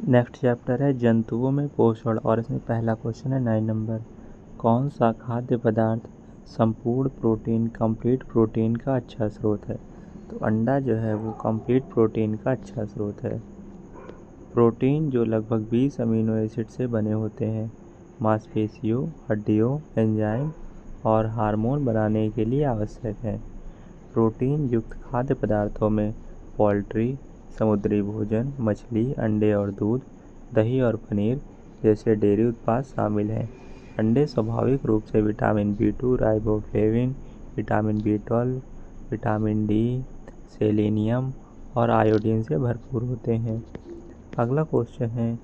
Next chapter है जंतुओं में पोषण और इसमें पहला क्वेश्चन है 9 नंबर। कौन सा खाद्य पदार्थ संपूर्ण प्रोटीन कंप्लीट प्रोटीन का अच्छा स्रोत है? तो अंडा जो है वो कंप्लीट प्रोटीन का अच्छा स्रोत है। प्रोटीन जो लगभग 20 अमीनो एसिड से बने होते हैं, मांसपेशियों, हड्डियों, एंजाइम और हार्मोन बनाने के लिए आवश्यक है। प्रोटीन युक्त खाद्य पदार्थों में पोल्ट्री, समुद्री भोजन, मछली, अंडे और दूध, दही और पनीर जैसे डेयरी उत्पाद शामिल हैं। अंडे स्वाभाविक रूप से vitamin B2, riboflavin, vitamin B12, vitamin D, selenium और आयोडीन से भरपूर होते हैं। अगला क्वेश्चन है,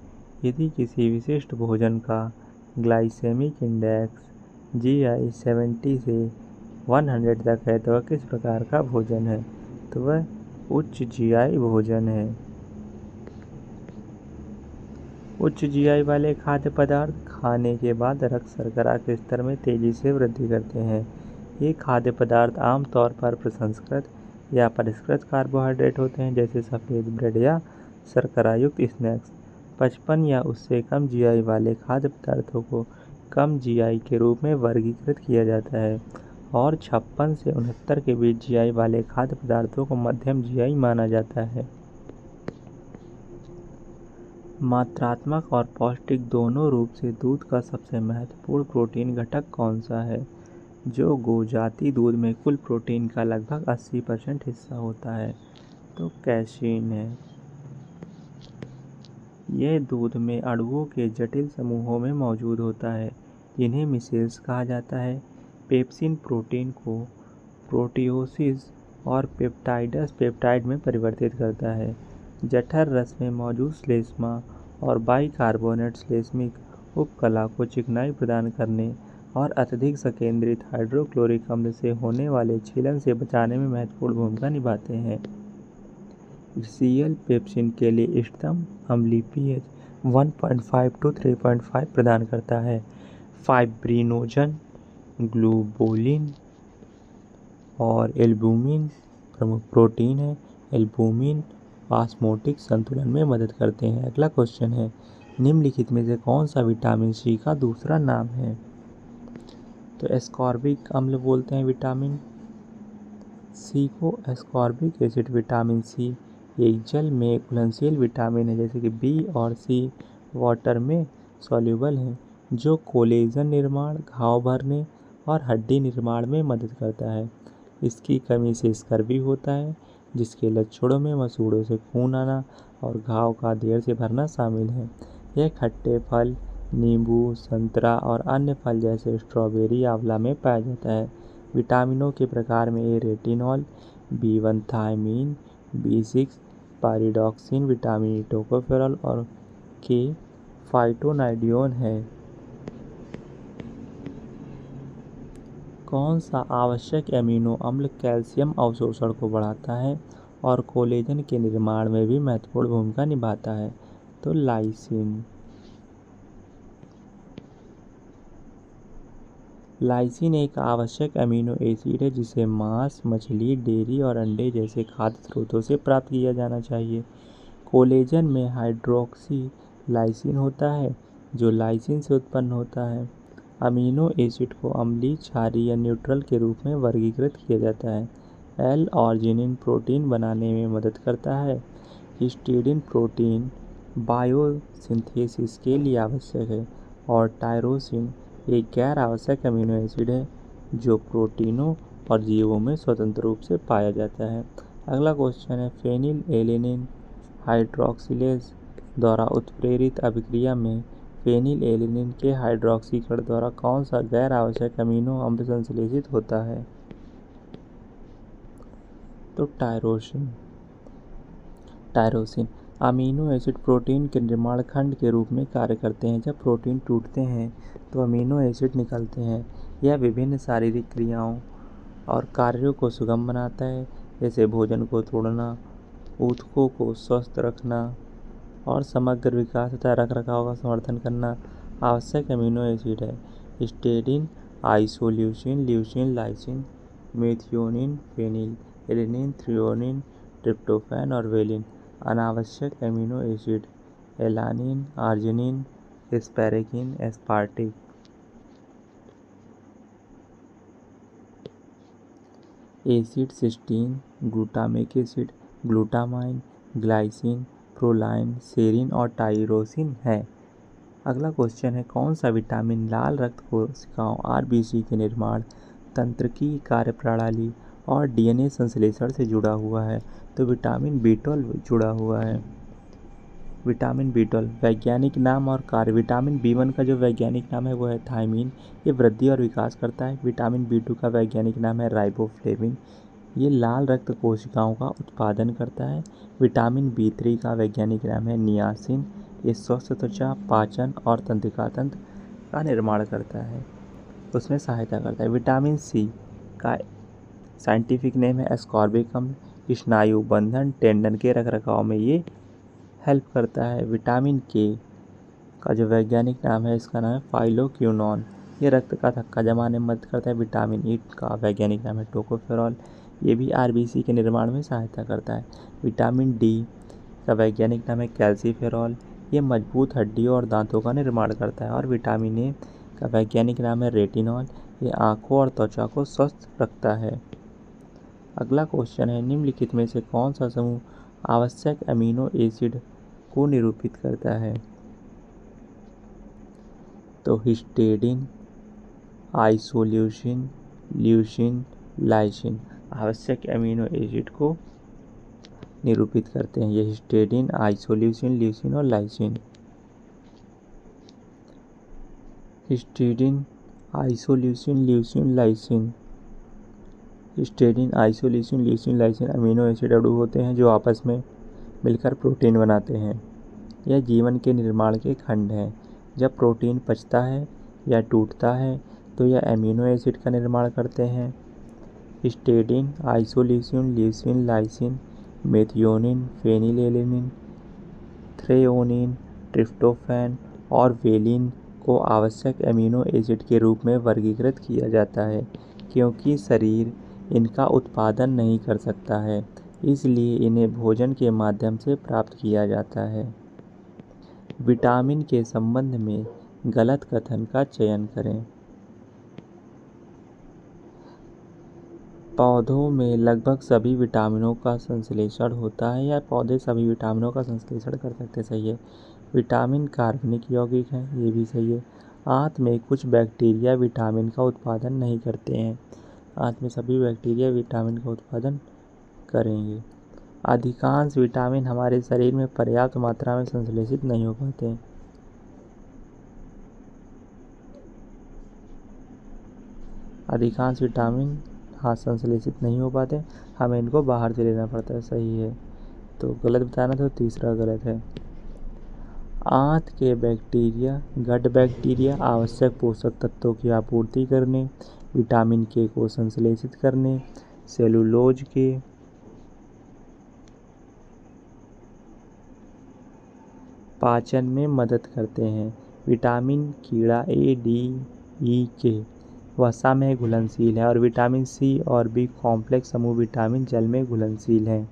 यदि किसी विशिष्ट भोजन का ग्लाइसेमिक इंडेक्स GI 70 से 100 तक है तो वह किस प्रकार का भोजन है? तो वह उच्च GI भोजन है। उच्च GI वाले खाद्य पदार्थ खाने के बाद रक्त शर्करा के स्तर में तेजी से वृद्धि करते हैं। ये खाद्य पदार्थ आमतौर पर प्रसंस्कृत या परिष्कृत कार्बोहाइड्रेट होते हैं, जैसे सफ़ेद ब्रेड या शर्करा युक्त स्नैक्स। 55 या उससे कम GI वाले खाद्य पदार्थों को कम GI के रूप में वर्गीकृत किया जाता है और 56 से 69 के बीच GI वाले खाद्य पदार्थों को मध्यम GI माना जाता है। मात्रात्मक और पौष्टिक दोनों रूप से दूध का सबसे महत्वपूर्ण प्रोटीन घटक कौन सा है? जो गोजाति दूध में कुल प्रोटीन का लगभग 80% हिस्सा होता है, तो कैसीन है। यह दूध में अणुओं के जटिल समूहों में मौजूद होता है, जिन्हें मिसेल्स कहा जाता है। पेप्सिन प्रोटीन को प्रोटियोसिस और पेप्टाइडस पेप्टाइड में परिवर्तित करता है। जठर रस में मौजूद श्लेष्मा और बाइकार्बोनेट श्लेष्मिक उपकला को चिकनाई प्रदान करने और अत्यधिक संकेंद्रित हाइड्रोक्लोरिक अम्ल से होने वाले छीलन से बचाने में महत्वपूर्ण भूमिका निभाते हैं। Cl पेप्सिन के लिए इष्टतम अम्लीय pH 1.5 to 3.5 प्रदान करता है। फाइब्रिनोजन, ग्लोबुलिन और एल्बुमिन प्रमुख प्रोटीन है। एल्बुमिन ऑस्मोटिक संतुलन में मदद करते हैं। अगला क्वेश्चन है, निम्नलिखित में से कौन सा विटामिन C का दूसरा नाम है? तो एस्कॉर्बिक अम्ल बोलते हैं विटामिन C को। एस्कॉर्बिक एसिड विटामिन C एक जल में घुलनशील विटामिन है, जैसे कि B और C वाटर में सॉल्युबल हैं, जो कोलेजन निर्माण, घाव भरने और हड्डी निर्माण में मदद करता है। इसकी कमी से स्कर्वी होता है, जिसके लक्षणों में मसूड़ों से खून आना और घाव का देर से भरना शामिल है। यह खट्टे फल, नींबू, संतरा और अन्य फल जैसे स्ट्रॉबेरी, आंवला में पाया जाता है। विटामिनों के प्रकार में A retinol, B1 thiamine, B6 pyridoxine, vitamin E tocopherol और के फाइटोनाइडियोन है। कौन सा आवश्यक एमिनो अम्ल कैल्शियम अवशोषण को बढ़ाता है और कोलेजन के निर्माण में भी महत्वपूर्ण भूमिका निभाता है? तो लाइसिन। लाइसिन एक आवश्यक अमीनो एसिड है जिसे मांस, मछली, डेयरी और अंडे जैसे खाद्य स्रोतों से प्राप्त किया जाना चाहिए। कोलेजन में हाइड्रोक्सी लाइसिन होता है, जो लाइसिन से उत्पन्न होता है। अमीनो एसिड को अम्लीय, क्षारीय या न्यूट्रल के रूप में वर्गीकृत किया जाता है। L-आर्जिनिन प्रोटीन बनाने में मदद करता है। हिस्टिडीन प्रोटीन बायोसिंथेसिस के लिए आवश्यक है और टायरोसिन एक गैर आवश्यक अमीनो एसिड है जो प्रोटीनों और जीवों में स्वतंत्र रूप से पाया जाता है। अगला क्वेश्चन है, फेनिल एलेनिन हाइड्रोक्सिलेज द्वारा उत्प्रेरित अभिक्रिया में फेनिल एलेनिन के हाइड्रोक्सीकरण द्वारा कौन सा गैर आवश्यक अमीनो अम्ल संश्लेषित होता है? तो टायरोसिन। अमीनो एसिड प्रोटीन के निर्माण खंड के रूप में कार्य करते हैं। जब प्रोटीन टूटते हैं तो अमीनो एसिड निकलते हैं। यह विभिन्न शारीरिक क्रियाओं और कार्यों को सुगम बनाता है, जैसे भोजन को तोड़ना, ऊतकों को स्वस्थ रखना और समग्र विकास तथा रखरखाव का समर्थन करना। आवश्यक अमीनो एसिड है histidine, isoleucine, leucine, lysine, methionine, phenyl alanine, threonine, tryptophan और वेलिन। अनावश्यक amino acid alanine, arginine, asparagine, aspartic. Acid cysteine, glutamic acid, glutamine, glycine, proline, serine और टाइरोसिन है। अगला क्वेश्चन है, कौन सा विटामिन लाल रक्त कोशिकाओं आरबीसी के निर्माण तंत्र की कार्यप्रणाली और डीएनए संश्लेषण से जुड़ा हुआ है? तो विटामिन B12 जुड़ा हुआ है। विटामिन B12 वैज्ञानिक नाम और कार्य। विटामिन B1 का जो वैज्ञानिक नाम है वो है थायमीन, ये वृद्धि और विकास करता है। विटामिन B2 का वैज्ञानिक नाम है राइबोफ्लेविन, ये लाल रक्त कोशिकाओं का उत्पादन करता है। विटामिन B3 का वैज्ञानिक नाम है नियासिन, ये स्वस्थ त्वचा, पाचन और तंत्रिका तंत्र का निर्माण करता है, उसमें सहायता करता है। विटामिन C का साइंटिफिक नेम है एस्कॉर्बिक अम्ल, स्नायु बंधन, टेंडन के रखरखाव में ये हेल्प करता है। विटामिन K का जो वैज्ञानिक नाम है, इसका नाम है फाइलोक्विनोन, ये रक्त का थक्का जमाने में मदद करता है। विटामिन E का वैज्ञानिक नाम है टोकोफेरॉल, ये भी आरबीसी के निर्माण में सहायता करता है। विटामिन D का वैज्ञानिक नाम है कैल्सीफेरॉल, ये मजबूत हड्डियों और दांतों का निर्माण करता है। और विटामिन A का वैज्ञानिक नाम है रेटिनॉल, ये आँखों और त्वचा को स्वस्थ रखता है। अगला क्वेश्चन है, निम्नलिखित में से कौन सा समूह आवश्यक अमीनो एसिड को निरूपित करता है? तो हिस्टिडीन, आइसोल्यूसिन, ल्यूसिन, लाइसिन आवश्यक अमीनो एसिड को निरूपित करते हैं। ये हिस्टिडीन, आइसोल्यूसिन, ल्यूसिन और lysine. Histidine, isoleucine, leucine, lysine. Histidine, isoleucine, leucine, lysine amino acid अणु होते हैं जो आपस में मिलकर प्रोटीन बनाते हैं। यह जीवन के निर्माण के खंड हैं। जब प्रोटीन पचता है या टूटता है तो यह अमीनो एसिड का निर्माण करते हैं। Histidine, isoleucine, leucine, lysine methionine, phenylalanine, threonine, tryptophan और वेलिन को आवश्यक अमीनो एसिड के रूप में वर्गीकृत किया जाता है। क्योंकि शरीर इनका उत्पादन नहीं कर सकता है, इसलिए इन्हें भोजन के माध्यम से प्राप्त किया जाता है। विटामिन के संबंध में गलत कथन का चयन करें। पौधों में लगभग सभी विटामिनों का संश्लेषण होता है, या पौधे सभी विटामिनों का संश्लेषण कर सकते, सही है। विटामिन कार्बनिक यौगिक हैं, ये भी सही है। आंत में कुछ बैक्टीरिया विटामिन का उत्पादन नहीं करते हैं, आंत में सभी बैक्टीरिया विटामिन का उत्पादन करेंगे। अधिकांश विटामिन हमारे शरीर में पर्याप्त मात्रा में संश्लेषित नहीं हो पाते। अधिकांश विटामिन संश्लेषित नहीं हो पाते, हमें इनको बाहर से लेना पड़ता है, सही है। तो गलत बताना, तो तीसरा गलत है। आंत के बैक्टीरिया, गट बैक्टीरिया आवश्यक पोषक तत्वों की आपूर्ति करने, विटामिन के को संश्लेषित करने, सेलुलोज के पाचन में मदद करते हैं। विटामिन कीड़ा A, D, E, K वसा में घुलनशील है, और विटामिन C और B कॉम्प्लेक्स समूह विटामिन जल में घुलनशील हैं।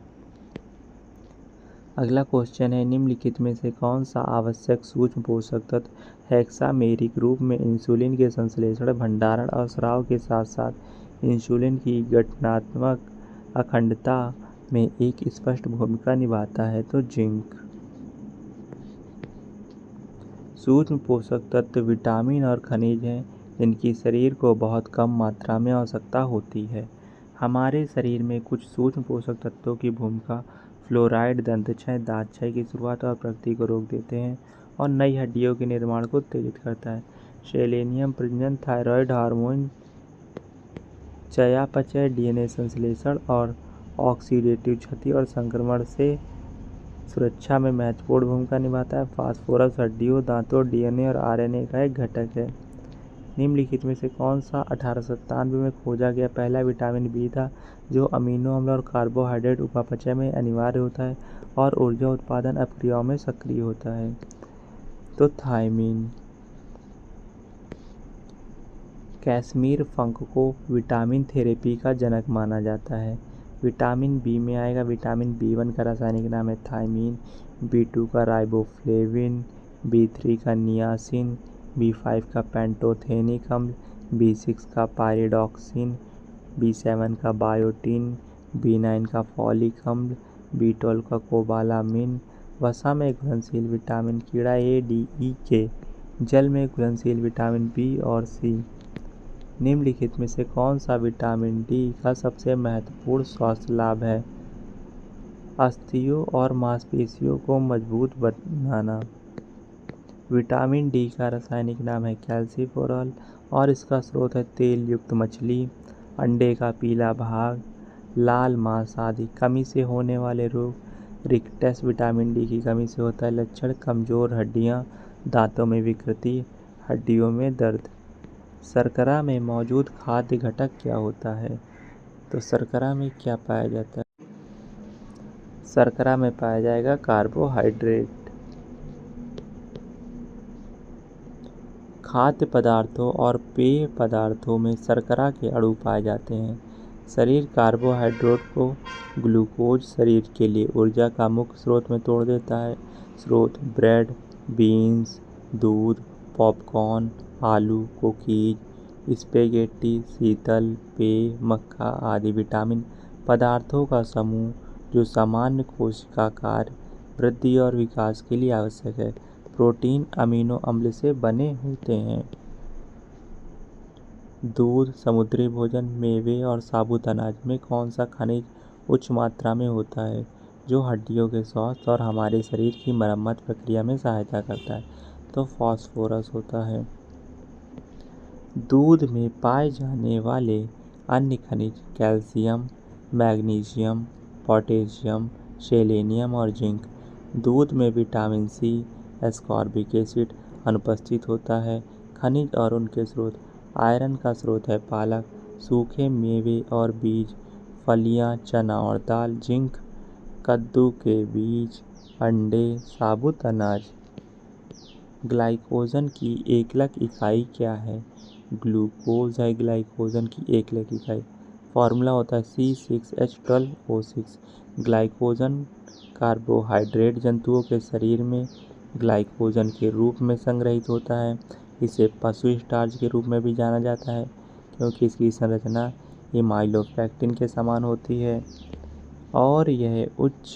अगला क्वेश्चन है, निम्नलिखित में से कौन सा आवश्यक सूक्ष्म पोषक तत्व हेक्सामेरिक रूप में इंसुलिन के संश्लेषण, भंडारण और स्राव के साथ साथ इंसुलिन की गठनात्मक अखंडता में एक स्पष्ट भूमिका निभाता है? तो जिंक। सूक्ष्म पोषक तत्व विटामिन और खनिज हैं जिनकी शरीर को बहुत कम मात्रा में आवश्यकता होती है। हमारे शरीर में कुछ सूक्ष्म पोषक तत्वों की भूमिका फ्लोराइड दंतक्षय, दाँतक्षय की शुरुआत और प्रगति को रोक देते हैं और नई हड्डियों के निर्माण को उत्तेजित करता है। सेलेनियम प्रजनन, थायराइड हार्मोन, चयापचय, डीएनए संश्लेषण और ऑक्सीडेटिव क्षति और संक्रमण से सुरक्षा में महत्वपूर्ण भूमिका निभाता है। फास्फोरस हड्डियों, दांतों, डीएनए और आरएनए का एक घटक है। निम्नलिखित में से कौन सा 1897 में खोजा गया पहला विटामिन बी था जो अमीनो अम्ल और कार्बोहाइड्रेट उपापचय में अनिवार्य होता है और ऊर्जा उत्पादन अपक्रियाओं में सक्रिय होता है? तो थायमीन। कैश्मीर फंक को विटामिन थेरेपी का जनक माना जाता है। विटामिन बी में आएगा विटामिन B1 का रासायनिक नाम है थायमीन, B2 का राइबोफ्लेविन, B3 का नियासिन, B5 का पेंटोथेनिक अम्ल, B6 का पायरिडॉक्सिन, B7 का बायोटिन, B9 का फॉलिक अम्ल, B12 का कोबालामिन। वसा में घुलनशील विटामिन कीड़ा A, D, E, K। जल में घुलनशील विटामिन B और C। निम्नलिखित में से कौन सा विटामिन डी का सबसे महत्वपूर्ण स्वास्थ्य लाभ है? अस्थियों और मांसपेशियों को मजबूत बनाना। विटामिन डी का रासायनिक नाम है कैल्सिफेरॉल और इसका स्रोत है तेल युक्त मछली, अंडे का पीला भाग, लाल मांस आदि। कमी से होने वाले रोग। रिकेट्स विटामिन डी की कमी से होता है लक्षण: कमजोर हड्डियां, दांतों में विकृति, हड्डियों में दर्द। शर्करा में मौजूद खाद्य घटक क्या होता है? तो शर्करा में क्या पाया जाता है? शर्करा में पाया जाएगा कार्बोहाइड्रेट। खाद्य पदार्थों और पेय पदार्थों में शर्करा के अणु पाए जाते हैं। शरीर कार्बोहाइड्रेट को ग्लूकोज शरीर के लिए ऊर्जा का मुख्य स्रोत में तोड़ देता है। स्रोत: ब्रेड, बीन्स, दूध, पॉपकॉर्न, आलू, कुकीज, स्पेगेटी, शीतल पेय, मक्का आदि। विटामिन पदार्थों का समूह जो सामान्य कोशिका कार्य, वृद्धि और विकास के लिए आवश्यक है। प्रोटीन अमीनो अम्ल से बने होते हैं। दूध, समुद्री भोजन, मेवे और साबुत अनाज में कौन सा खनिज उच्च मात्रा में होता है जो हड्डियों के स्वास्थ्य और हमारे शरीर की मरम्मत प्रक्रिया में सहायता करता है? तो फास्फोरस होता है। दूध में पाए जाने वाले अन्य खनिज कैल्शियम, मैग्नीशियम, पोटेशियम, सेलेनियम और जिंक। दूध में विटामिन सी, एस्कॉर्बिक एसिड अनुपस्थित होता है। खनिज और उनके स्रोत: आयरन का स्रोत है पालक, सूखे मेवे और बीज, फलियां, चना और दाल। जिंक: कद्दू के बीज, अंडे, साबुत अनाज। ग्लाइकोजन की एकलक इकाई क्या है? ग्लूकोज है ग्लाइकोजन की एकलक इकाई। फॉर्मूला होता है C6H12O6। ग्लाइकोजन कार्बोहाइड्रेट जंतुओं के शरीर में ग्लाइकोजन के रूप में संग्रहित होता है। इसे पशु स्टार्च के रूप में भी जाना जाता है क्योंकि इसकी संरचना एमाइलोपेक्टिन के समान होती है और यह उच्च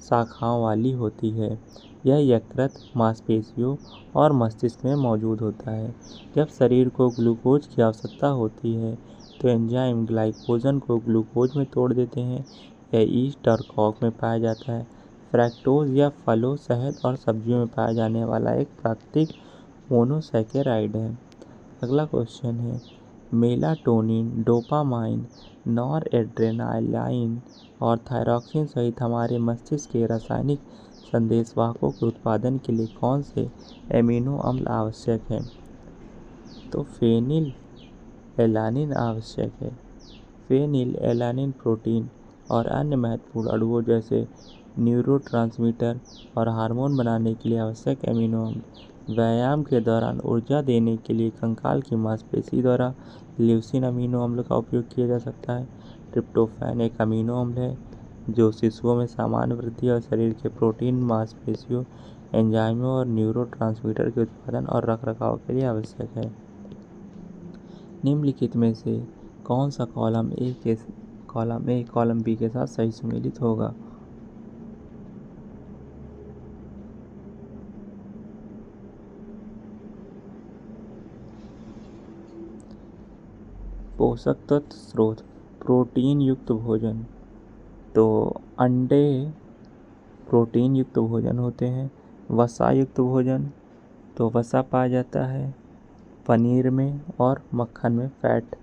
शाखाओं वाली होती है। यह यकृत, मांसपेशियों और मस्तिष्क में मौजूद होता है। जब शरीर को ग्लूकोज की आवश्यकता होती है तो एंजाइम ग्लाइकोजन को ग्लूकोज में तोड़ देते हैं। यह ईस्ट और कॉक में पाया जाता है। फ्रैक्टोज या फलों, शहद और सब्जियों में पाया जाने वाला एक प्राकृतिक मोनोसैकेराइड है। अगला क्वेश्चन है, मेलाटोनिन, डोपामाइन, नॉरएड्रेनालाइन और थायरॉक्सिन सहित हमारे मस्तिष्क के रासायनिक संदेशवाहकों के उत्पादन के लिए कौन से एमिनो अम्ल आवश्यक हैं? तो फेनिल एलानिन आवश्यक है। फेनिल एलानिन प्रोटीन और अन्य महत्वपूर्ण अणुओं जैसे न्यूरोट्रांसमीटर और हार्मोन बनाने के लिए आवश्यक एमिनो अम्ल। व्यायाम के दौरान ऊर्जा देने के लिए कंकाल की मांसपेशी द्वारा ल्यूसीन अमीनो अम्ल का उपयोग किया जा सकता है। ट्रिप्टोफैन एक अमीनो अम्ल है जो शिशुओं में सामान्य वृद्धि और शरीर के प्रोटीन, मांसपेशियों, एंजाइमों और न्यूरोट्रांसमीटर के उत्पादन और रखरखाव के लिए आवश्यक है। निम्नलिखित में से कौन सा कॉलम ए कॉलम बी के साथ सही सुमेलित होगा? पोषक तत्व स्रोत: प्रोटीन युक्त भोजन। तो अंडे प्रोटीन युक्त भोजन होते हैं। वसा युक्त भोजन, तो वसा पाया जाता है पनीर में और मक्खन में, फैट।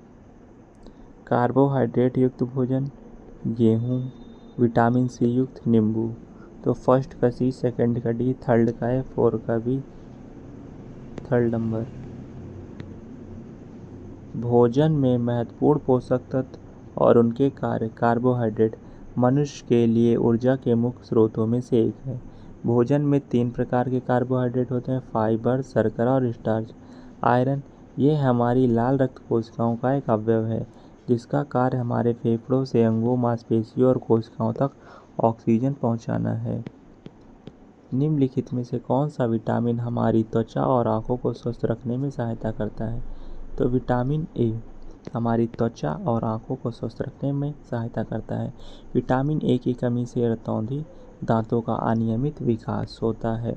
कार्बोहाइड्रेट युक्त भोजन, गेहूँ। विटामिन सी युक्त, नींबू। तो फर्स्ट का सी, सेकंड का डी, थर्ड का है, फोर का बी, थर्ड नंबर। भोजन में महत्वपूर्ण पोषक तत्व और उनके कार्य। कार्बोहाइड्रेट मनुष्य के लिए ऊर्जा के मुख्य स्रोतों में से एक है। भोजन में 3 प्रकार के कार्बोहाइड्रेट होते हैं: फाइबर, शर्करा और स्टार्च। आयरन, ये हमारी लाल रक्त कोशिकाओं का एक अवयव है जिसका कार्य हमारे फेफड़ों से अंगों, मांसपेशियों और कोशिकाओं तक ऑक्सीजन पहुंचाना है। निम्नलिखित में से कौन सा विटामिन हमारी त्वचा और आँखों को स्वस्थ रखने में सहायता करता है? तो विटामिन ए हमारी त्वचा और आँखों को स्वस्थ रखने में सहायता करता है। विटामिन ए की कमी से रतौंधी दांतों का अनियमित विकास होता है।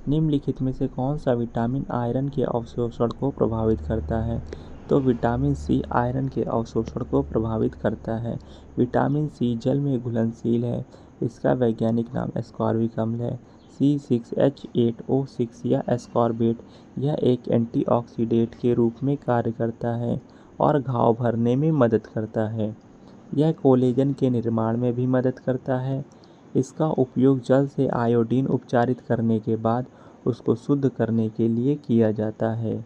निम्नलिखित में से कौन सा विटामिन आयरन के अवशोषण को प्रभावित करता है? तो विटामिन सी आयरन के अवशोषण को प्रभावित करता है। विटामिन सी जल में घुलनशील है। इसका वैज्ञानिक नाम एस्कॉर्बिक अम्ल है। C6H8O6 या एस्कॉर्बेट यह एक एंटीऑक्सीडेंट के रूप में कार्य करता है और घाव भरने में मदद करता है। यह कोलेजन के निर्माण में भी मदद करता है। इसका उपयोग जल से आयोडीन उपचारित करने के बाद उसको शुद्ध करने के लिए किया जाता है।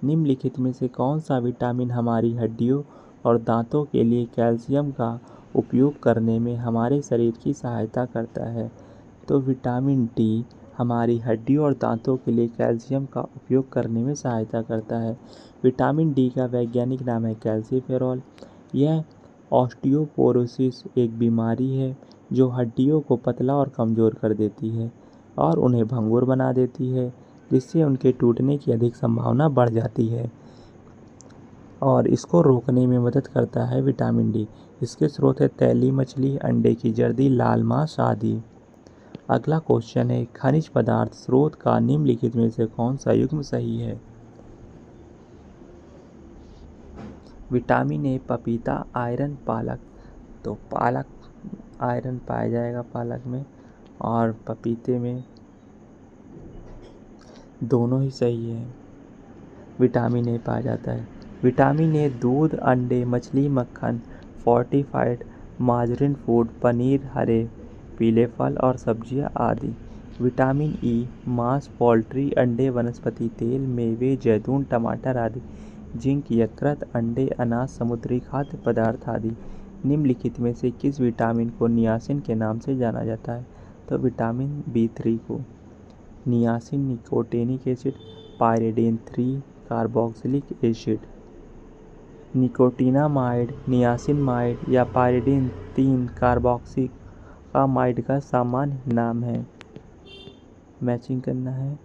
निम्नलिखित में से कौन सा विटामिन हमारी हड्डियों और दांतों के लिए कैल्शियम का उपयोग करने में हमारे शरीर की सहायता करता है? तो विटामिन डी हमारी हड्डियों और दांतों के लिए कैल्शियम का उपयोग करने में सहायता करता है। विटामिन डी का वैज्ञानिक नाम है कैल्सीफेरॉल। यह ऑस्टियोपोरोसिस एक बीमारी है जो हड्डियों को पतला और कमज़ोर कर देती है और उन्हें भंगुर बना देती है, जिससे उनके टूटने की अधिक संभावना बढ़ जाती है और इसको रोकने में मदद करता है विटामिन डी। इसके स्रोत है तैली मछली, अंडे की जर्दी, लाल मांस आदि। अगला क्वेश्चन है खनिज पदार्थ स्रोत का निम्नलिखित में से कौन सा युग्म सही है? विटामिन ए पपीता, आयरन पालक। तो पालक आयरन पाया जाएगा पालक में और पपीते में, दोनों ही सही है। विटामिन ए पाया जाता है। विटामिन ए दूध, अंडे, मछली, मक्खन, फोर्टिफाइड मार्जरीन फूड, पनीर, हरे पीले फल और सब्जियां आदि। विटामिन ई मांस, पोल्ट्री, अंडे, वनस्पति तेल, मेवे, जैतून, टमाटर आदि। जिंक, यकृत, अंडे, अनाज, समुद्री खाद्य पदार्थ आदि। निम्नलिखित में से किस विटामिन को नियासिन के नाम से जाना जाता है? तो विटामिन B3 को niacin, nicotinic acid, pyridine 3 carboxylic acid. Nicotinamide, niacinamide या पायरिडीन 3 कार्बोक्सिलामाइड का सामान्य नाम है। मैचिंग करना है।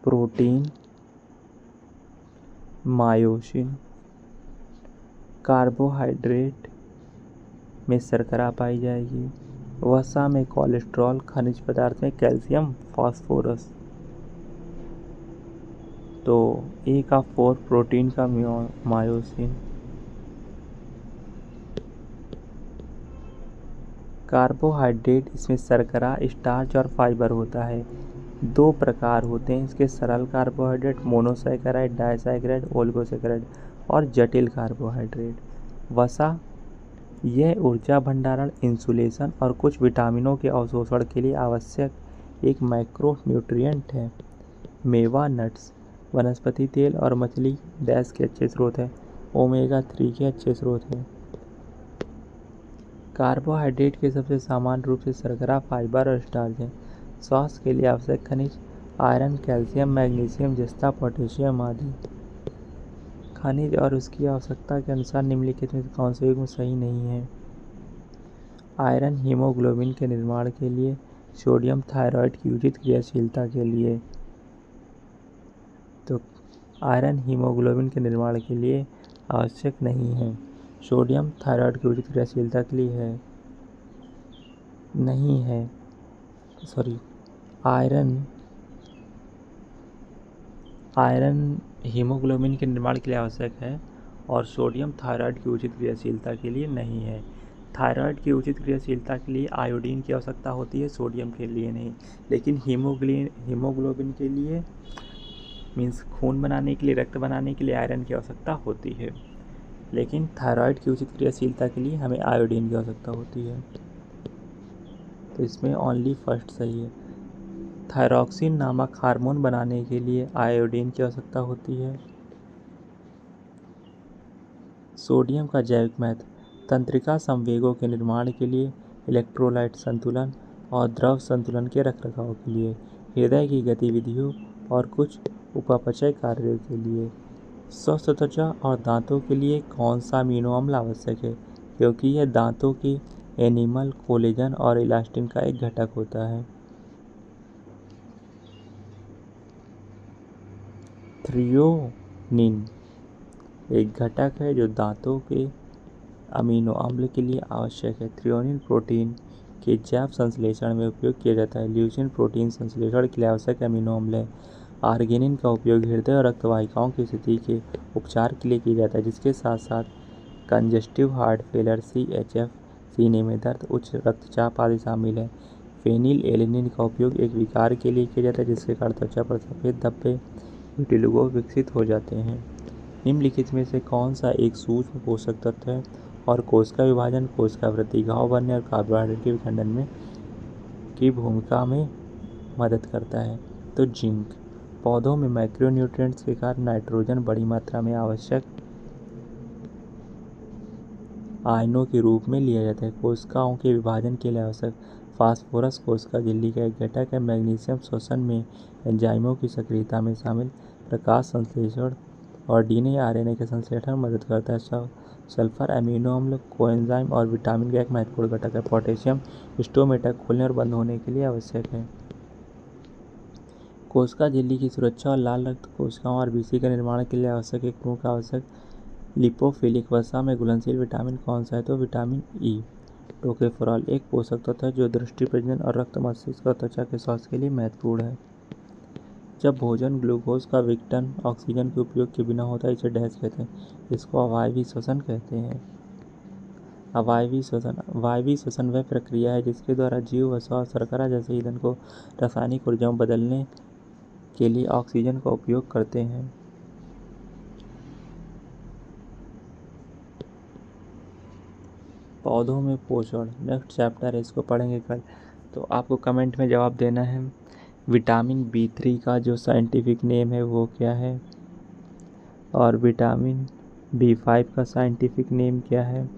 प्रोटीन, मायोसिन, कार्बोहाइड्रेट में शर्करा पाई जाएगी, वसा में कोलेस्ट्रॉल, खनिज पदार्थ में कैल्शियम, फास्फोरस। तो ए का 4, प्रोटीन का मायोसिन। कार्बोहाइड्रेट इसमें शर्करा, स्टार्च और फाइबर होता है। दो प्रकार होते हैं इसके, सरल कार्बोहाइड्रेट मोनोसैकेराइड, डाइसैकेराइड, ओलिगोसैकेराइड और जटिल कार्बोहाइड्रेट। वसा यह ऊर्जा भंडारण, इंसुलेशन और कुछ विटामिनों के अवशोषण के लिए आवश्यक एक मैक्रो न्यूट्रिएंट है। मेवा, नट्स, वनस्पति तेल और मछली डैश के अच्छे स्रोत हैं। ओमेगा 3 के अच्छे स्रोत हैं। कार्बोहाइड्रेट के सबसे सामान्य रूप से शर्करा, फाइबर और स्टार्च हैं। स्वास्थ्य के लिए आवश्यक खनिज आयरन, कैल्शियम, मैग्नीशियम, जस्ता, पोटेशियम आदि। खनिज और उसकी आवश्यकता के अनुसार निम्नलिखित में कौन से युग्म सही नहीं है? आयरन हीमोग्लोबिन के निर्माण के लिए, सोडियम थायराइड की उचित क्रियाशीलता के लिए। तो आयरन हीमोग्लोबिन के निर्माण के लिए आवश्यक नहीं है। सोडियम थायराइड की उचित क्रियाशीलता के लिए है, नहीं है। आयरन हीमोग्लोबिन के निर्माण के लिए आवश्यक है और सोडियम थायराइड की उचित क्रियाशीलता के लिए नहीं है। थायराइड की उचित क्रियाशीलता के लिए आयोडीन की आवश्यकता होती है, सोडियम के लिए नहीं। लेकिन हीमोग्लोबिन के लिए मीन्स खून बनाने के लिए, रक्त बनाने के लिए आयरन की आवश्यकता होती है। लेकिन थायराइड की उचित क्रियाशीलता के लिए हमें आयोडीन की आवश्यकता होती है। तो इसमें ओनली फर्स्ट सही है। थायरॉक्सिन नामक हार्मोन बनाने के लिए आयोडीन की आवश्यकता होती है। सोडियम का जैविक महत्व, तंत्रिका संवेगों के निर्माण के लिए, इलेक्ट्रोलाइट संतुलन और द्रव संतुलन के रखरखाव के लिए, हृदय की गतिविधियों और कुछ उपापचय कार्यों के लिए। स्वस्थ त्वचा और दांतों के लिए कौन सा अमीनो अम्ल आवश्यक है? क्योंकि यह दांतों की एनिमल कोलेजन और इलास्टिन का एक घटक होता है। थ्रियोनिन एक घटक है जो दांतों के अमीनो अम्ल के लिए आवश्यक है। थ्रियोनिन प्रोटीन के जैव संश्लेषण में उपयोग किया जाता है। ल्यूसीन प्रोटीन संश्लेषण के लिए आवश्यक अमीनो अम्ल है। आर्गिनिन का उपयोग हृदय और रक्तवाहिकाओं की स्थिति के उपचार के लिए किया जाता है, जिसके साथ साथ कंजस्टिव हार्ट फेलियर, CHF, सीने में दर्द, उच्च रक्तचाप आदि शामिल है। फेनिल एलेनिन का उपयोग एक विकार के लिए किया जाता है, जिसके कारण त्वचा पर सफ़ेद धब्बे विटिलिगो विकसित हो जाते हैं। निम्नलिखित में से कौन सा एक सूक्ष्म पोषक तत्व है और कोशिका विभाजन, कोशिका वृद्धि, घाव भरने और कार्बोहाइड्रेट के विखंडन में की भूमिका में मदद करता है? तो जिंक। पौधों में मैक्रोन्यूट्रिएंट्स के कारण नाइट्रोजन बड़ी मात्रा में आवश्यक आयनों के रूप में लिया जाता है। कोशिकाओं के विभाजन के लिए आवश्यक फास्फोरस कोशिका झिल्ली का एक घटक है। मैग्नीशियम श्वसन में एंजाइमों की सक्रियता में शामिल प्रकाश संश्लेषण और DNA या RNA के संश्लेषण में मदद करता है। सल्फर अमीनो अम्ल, कोएंजाइम और विटामिन का एक महत्वपूर्ण घटक है। पोटेशियम स्टोमेटा खोलने और बंद होने के लिए आवश्यक है। कोशिका झिल्ली की सुरक्षा और लाल रक्त कोशिकाओं RBC के निर्माण के लिए आवश्यक एक प्रमुख आवश्यक लिपोफिलिक वसा में घुलनशील विटामिन कौन सा है? तो विटामिन E। टोकोफेरॉल एक पोषक तत्व है जो दृष्टि, प्रजनन और रक्त, मस्तिष्क और त्वचा के स्वास्थ्य के लिए महत्वपूर्ण है। जब भोजन ग्लूकोज का विघटन ऑक्सीजन के उपयोग के बिना होता है, इसे डैश कहते हैं। इसको अवायवीय श्वसन कहते हैं। अवायवीय श्वसन वह प्रक्रिया है जिसके द्वारा जीव वसा और शर्करा जैसे ईंधन को रासायनिक ऊर्जा में बदलने के लिए ऑक्सीजन का उपयोग करते हैं। पौधों में पोषण नेक्स्ट चैप्टर है, इसको पढ़ेंगे कल। तो आपको कमेंट में जवाब देना है विटामिन B3 का जो साइंटिफिक नेम है वो क्या है, और विटामिन B5 का साइंटिफिक नेम क्या है,